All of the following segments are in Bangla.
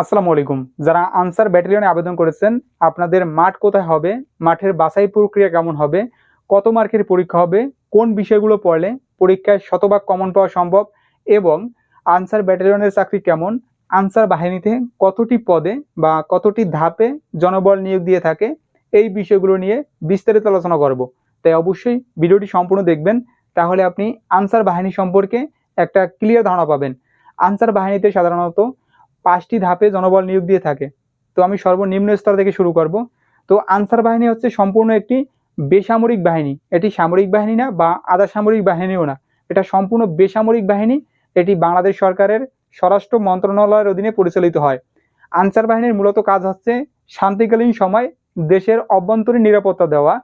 আসসালামু আলাইকুম। যারা আনসার ব্যাটালিয়নে আবেদন করেছেন, আপনাদের মাঠ কোথায় হবে, মাঠের বাছাই প্রক্রিয়া কেমন হবে, কত মার্কের পরীক্ষা হবে, কোন বিষয়গুলো পড়লে পরীক্ষায় শতভাগ কমন পাওয়া সম্ভব এবং আনসার ব্যাটালিয়নের চাকরি কেমন, আনসার বাহিনীতে কতটি পদে বা কতটি ধাপে জনবল নিয়োগ দিয়ে থাকে, এই বিষয়গুলো নিয়ে বিস্তারিত আলোচনা করব। তাই অবশ্যই ভিডিওটি সম্পূর্ণ দেখবেন, তাহলে আপনি আনসার বাহিনী সম্পর্কে একটা ক্লিয়ার ধারণা পাবেন। আনসার বাহিনীতে সাধারণত 5টি ধাপে জনবল নিয়োগ দিয়ে থাকে। তো আমি সর্বনিম্ন স্তর থেকে শুরু করব। তো আনসার বাহিনী হচ্ছে সম্পূর্ণ একটি বেসামরিক বাহিনী। এটি সামরিক বাহিনী না বা আধা সামরিক বাহিনীও না। এটা সম্পূর্ণ বেসামরিক বাহিনী। এটি বাংলাদেশ সরকারের স্বরাষ্ট্র মন্ত্রণালয়ের অধীনে পরিচালিত হয়। আনসার বাহিনীর মূলত কাজ হচ্ছে শান্তিকালীন সময় দেশের অভ্যন্তরীণ নিরাপত্তা দেওয়া,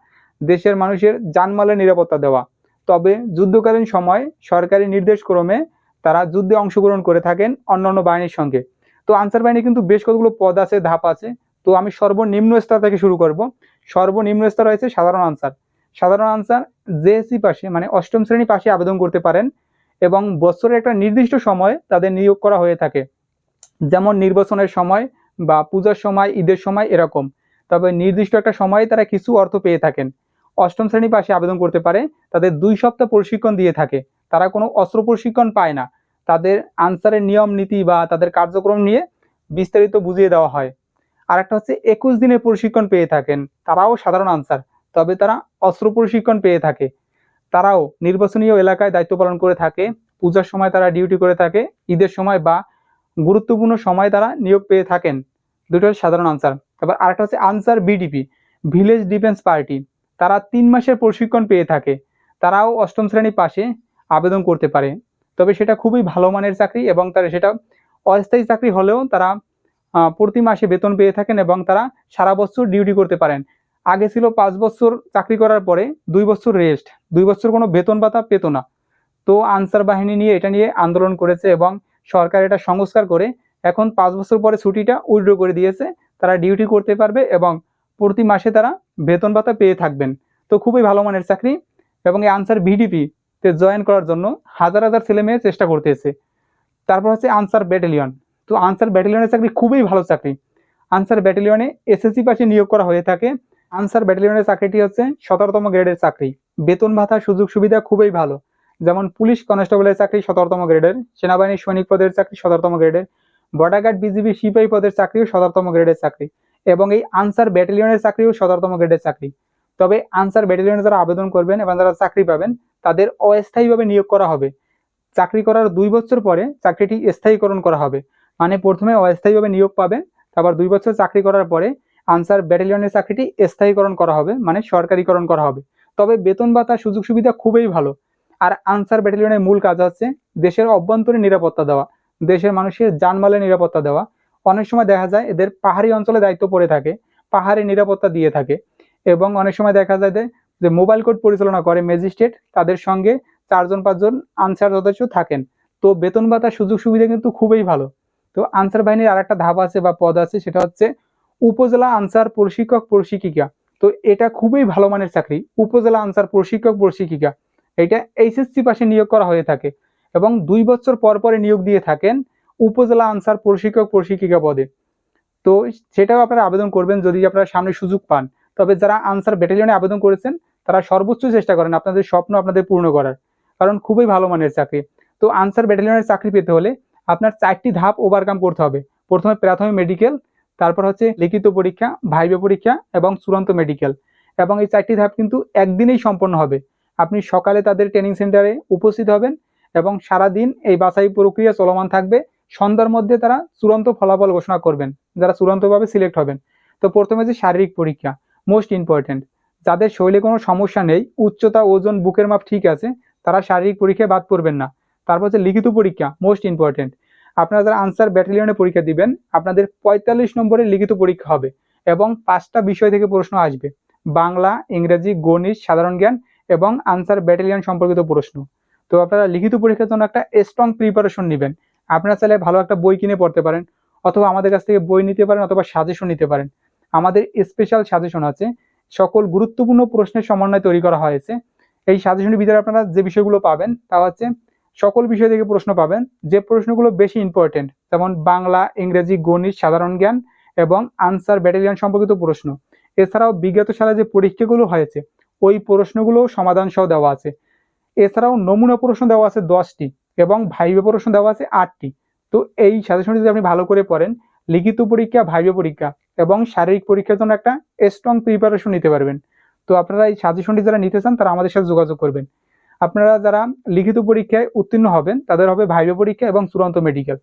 দেশের মানুষের জানমালের নিরাপত্তা দেওয়া। তবে যুদ্ধকালীন সময় সরকারি নির্দেশক্রমে তারা যুদ্ধে অংশগ্রহণ করে থাকেন অন্যান্য বাহিনীর সঙ্গে। তো আনসার বাহিনী কিন্তু বেশ কতগুলো পদ আছে, ধাপ আছে। তো আমি সর্বনিম্ন স্তর থেকে শুরু করব। সর্বনিম্ন স্তর হয়েছে সাধারণ আনসার। সাধারণ আনসার জেএসসি পাশে মানে অষ্টম শ্রেণী পাশে আবেদন করতে পারেন এবং বছরের একটা নির্দিষ্ট সময় তাদের নিয়োগ করা হয়ে থাকে, যেমন নির্বাচনের সময় বা পূজার সময়, ঈদের সময় এরকম। তবে নির্দিষ্ট একটা সময়ে তারা কিছু অর্থ পেয়ে থাকেন। অষ্টম শ্রেণী পাশে আবেদন করতে পারে, তাদের 2 সপ্তাহ প্রশিক্ষণ দিয়ে থাকে। তারা কোনো অস্ত্র প্রশিক্ষণ পায় না। তাদের আনসারের নিয়ম নীতি বা তাদের কার্যক্রম নিয়ে বিস্তারিত বুঝিয়ে দেওয়া হয়। আর একটা হচ্ছে 21 দিনের প্রশিক্ষণ পেয়ে থাকেন, তারাও সাধারণ আনসার। তবে তারা অস্ত্র প্রশিক্ষণ পেয়ে থাকে। তারাও নির্বাচনীয় এলাকায় দায়িত্ব পালন করে থাকে। পূজার সময় তারা ডিউটি করে থাকে, ঈদের সময় বা গুরুত্বপূর্ণ সময় তারা নিয়োগ পেয়ে থাকেন। দুটো সাধারণ আনসার। তারপর আরেকটা হচ্ছে answer BDP, village defence party. তারা 3 মাসের প্রশিক্ষণ পেয়ে থাকে। তারাও অষ্টম শ্রেণী পাশে আবেদন করতে পারে। তবে সেটা খুবই ভালো মানের চাকরি এবং তারা সেটা অস্থায়ী চাকরি হলেও তারা প্রতি মাসে বেতন পেয়ে থাকেন এবং তারা সারা বছর ডিউটি করতে পারেন। আগে ছিল 5 বছর চাকরি করার পরে 2 বছর রেস্ট, 2 বছর কোনো বেতন ভাতা পেত না। তো আনসার বাহিনী নিয়ে এটা নিয়ে আন্দোলন করেছে এবং সরকার এটা সংস্কার করে এখন 5 বছর পরে ছুটিটা উইথড্র করে দিয়েছে। তারা ডিউটি করতে পারবে এবং প্রতি মাসে তারা বেতন ভাতা পেয়ে থাকবেন। তো খুবই ভালো মানের চাকরি এবং এই আনসার ভিডিপি তে জয়েন করার জন্য হাজার হাজার ছেলে মেয়ে চেষ্টা করতেছে। তারপর হচ্ছে আনসার ব্যাটালিয়ন। তো আনসার ব্যাটালিয়নের চাকরি খুবই ভালো চাকরি। আনসার ব্যাটালিয়নে এসএসসি পাশে নিয়োগ করা হয়ে থাকে। আনসার ব্যাটালিয়নের চাকরিটি হচ্ছে 17তম গ্রেডের চাকরি। বেতন ভাতা সুযোগ সুবিধা খুবই ভালো। যেমন পুলিশ কনস্টেবলের চাকরি 17তম গ্রেডের, সেনাবাহিনীর সৈনিক পদের চাকরি 17তম গ্রেডের, বর্ডার গার্ড বিজিবি সিপাহী পদের চাকরিও 17তম গ্রেডের চাকরি এবং এই আনসার ব্যাটালিয়নের চাকরিও 17তম গ্রেডের চাকরি। তবে আনসার ব্যাটালিয়নে যারা আবেদন করবেন এবং যারা চাকরি পাবেন তাদের অস্থায়ীভাবে নিয়োগ করা হবে। চাকরি করার 2 বছর পরে চাকরিটি স্থায়ীকরণ করা হবে। মানে প্রথমে অস্থায়ীভাবে নিয়োগ পাবে, তারপর 2 বছর চাকরি করার পরে আনসার ব্যাটালিয়নের চাকরিটি স্থায়ীকরণ করা হবে, মানে সরকারিকরণ করা হবে। তবে বেতন ভাতা সুযোগ সুবিধা খুবই ভালো। আর আনসার ব্যাটালিয়নের মূল কাজ হচ্ছে দেশের অভ্যন্তরীণ নিরাপত্তা দেওয়া, দেশের মানুষের জানমালের নিরাপত্তা দেওয়া। অনেক সময় দেখা যায় এদের পাহাড়ি অঞ্চলে দায়িত্ব পড়ে থাকে, পাহাড়ি নিরাপত্তা দিয়ে থাকে এবং অনেক সময় দেখা যায় যে মোবাইল কোর্ট পরিচালনা করে ম্যাজিস্ট্রেট, তাদের সঙ্গে 4-5জন আনসার সদস্য থাকেন। তো বেতন ভাতার সুযোগ সুবিধা কিন্তু খুবই ভালো। তো আনসার বাহিনীর আর একটা ধাপ আছে বা পদ আছে, সেটা হচ্ছে উপজেলা আনসার প্রশিক্ষক প্রশিক্ষিকা। তো এটা খুবই ভালো মানের চাকরি, উপজেলা আনসার প্রশিক্ষক প্রশিক্ষিকা। এটা এইচএসসি পাশে নিয়োগ করা হয়ে থাকে এবং 2 বছর পর পরে নিয়োগ দিয়ে থাকেন উপজেলা আনসার প্রশিক্ষক প্রশিক্ষিকা পদে। তো সেটাও আপনারা আবেদন করবেন যদি আপনারা সামনে সুযোগ পান। তবে যারা আনসার ব্যাটালিয়নে আবেদন করেছেন তারা সর্বোচ্চ চেষ্টা করেন আপনাদের স্বপ্ন আপনাদের পূর্ণ করার, কারণ খুবই ভালো মানের চাকরি। তো আনসার ব্যাটালিয়নের চাকরি পেতে হলে আপনার 4টি ধাপ ওভারকাম করতে হবে। প্রথমে প্রাথমিক মেডিকেল, তারপর হচ্ছে লিখিত পরীক্ষা, ভাইভা পরীক্ষা এবং চূড়ান্ত মেডিকেল। এবং এই 4টি ধাপ কিন্তু একদিনেই সম্পন্ন হবে। আপনি সকালে তাদের ট্রেনিং সেন্টারে উপস্থিত হবেন এবং সারাদিন এই বাছাই প্রক্রিয়া চলমান থাকবে। সন্ধ্যার মধ্যে তারা চূড়ান্ত ফলাফল ঘোষণা করবেন, যারা চূড়ান্তভাবে সিলেক্ট হবেন। তো প্রথমে যে শারীরিক পরীক্ষা, মোস্ট ইম্পর্টেন্ট। যাদের শরীরে কোনো সমস্যা নেই, উচ্চতা, ওজন, বুকের মাপ ঠিক আছে, তারা শারীরিক পরীক্ষায় বাদ পড়বেন না। তারপর হচ্ছে লিখিত পরীক্ষা, মোস্ট ইম্পর্টেন্ট। আপনারা যারা আনসার ব্যাটালিয়নে পরীক্ষা দিবেন, আপনাদের 45 নম্বরের লিখিত পরীক্ষা হবে এবং 5টা বিষয় থেকে প্রশ্ন আসবে: বাংলা, ইংরেজি, গণিত, সাধারণ জ্ঞান এবং আনসার ব্যাটালিয়ন সম্পর্কিত প্রশ্ন। তো আপনারা লিখিত পরীক্ষার জন্য একটা স্ট্রং প্রিপারেশন নেবেন। আপনারা চাইলে ভালো একটা বই কিনে পড়তে পারেন, অথবা আমাদের কাছ থেকে বই নিতে পারেন, অথবা সাজেশন নিতে পারেন। আমাদের স্পেশাল সাজেশন আছে, সকল গুরুত্বপূর্ণ প্রশ্নের সমন্বয় তৈরি করা হয়েছে। এই সাজেশনের ভিতরে আপনারা যে বিষয়গুলো পাবেন তা হচ্ছে সকল বিষয় থেকে প্রশ্ন পাবেন, যে প্রশ্নগুলো বেশি ইম্পর্টেন্ট, যেমন বাংলা, ইংরেজি, গণিত, সাধারণ জ্ঞান এবং আনসার ব্যাটালিয়ন সম্পর্কিত প্রশ্ন। এছাড়াও বিগত সালে যে পরীক্ষাগুলো হয়েছে ওই প্রশ্নগুলো সমাধান সহ দেওয়া আছে। এছাড়াও নমুনা প্রশ্ন দেওয়া আছে 10টি এবং ভাইভা প্রশ্ন দেওয়া আছে 8টি। তো এই সাজেশনটি যদি আপনি ভালো করে পড়েন, লিখিত পরীক্ষা, ভাইভা পরীক্ষা এবং শারীরিক পরীক্ষার জন্য একটা স্ট্রং প্রিপারেশন নিতে পারবেন। তো আপনারা এই সাজেশনটি যারা নিতে চান তারা আমাদের সাথে যোগাযোগ করবেন। আপনারা যারা লিখিত পরীক্ষায় উত্তীর্ণ হবেন তাদের হবে ভাইভা পরীক্ষা এবং চূড়ান্ত মেডিকেল।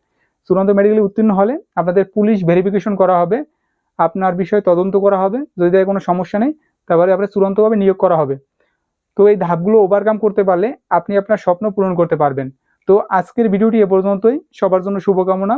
চূড়ান্ত মেডিকেলে উত্তীর্ণ হলে আপনাদের পুলিশ ভেরিফিকেশন করা হবে, আপনার বিষয়ে তদন্ত করা হবে, যদি দেখে কোনো সমস্যা নেই তারপরে আপনার চূড়ান্তভাবে নিয়োগ করা হবে। তো এই ধাপগুলো ওভারকাম করতে পারলে আপনি আপনার স্বপ্ন পূরণ করতে পারবেন। তো আজকের ভিডিওটি এ পর্যন্তই। সবার জন্য শুভকামনা।